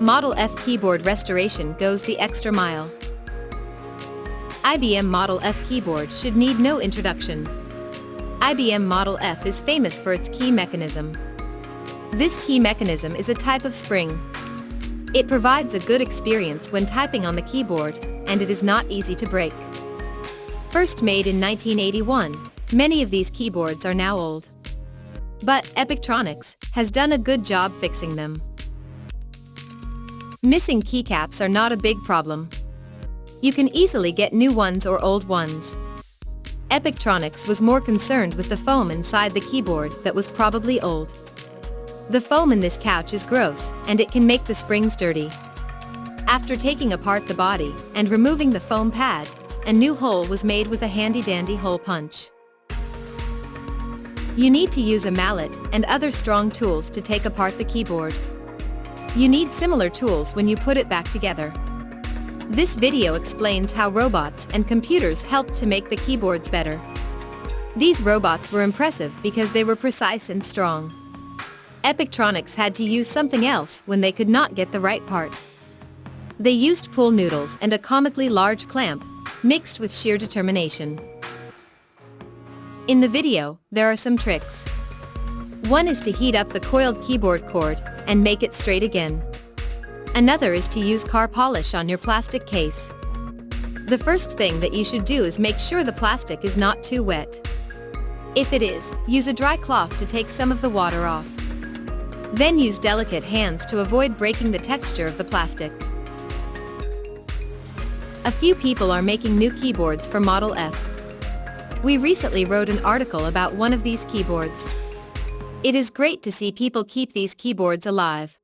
Model F keyboard restoration goes the extra mile. IBM Model F keyboard should need no introduction. IBM Model F is famous for its key mechanism. This key mechanism is a type of spring. It provides a good experience when typing on the keyboard, and it is not easy to break. First made in 1981, many of these keyboards are now old. But Epictronics has done a good job fixing them. Missing keycaps are not a big problem. You can easily get new ones or old ones. Epictronics was more concerned with the foam inside the keyboard that was probably old. The foam in this couch is gross, and it can make the springs dirty. After taking apart the body and removing the foam pad, a new hole was made with a handy-dandy hole punch. You need to use a mallet and other strong tools to take apart the keyboard. You need similar tools when you put it back together. This video explains how robots and computers helped to make the keyboards better. These robots were impressive because they were precise and strong. Epictronics had to use something else when they could not get the right part. They used pool noodles and a comically large clamp, mixed with sheer determination. In the video, there are some tricks. One is to heat up the coiled keyboard cord and make it straight again. Another is to use car polish on your plastic case. The first thing that you should do is make sure the plastic is not too wet. If it is, use a dry cloth to take some of the water off. Then use delicate hands to avoid breaking the texture of the plastic. A few people are making new keyboards for Model F. We recently wrote an article about one of these keyboards. It is great to see people keep these keyboards alive.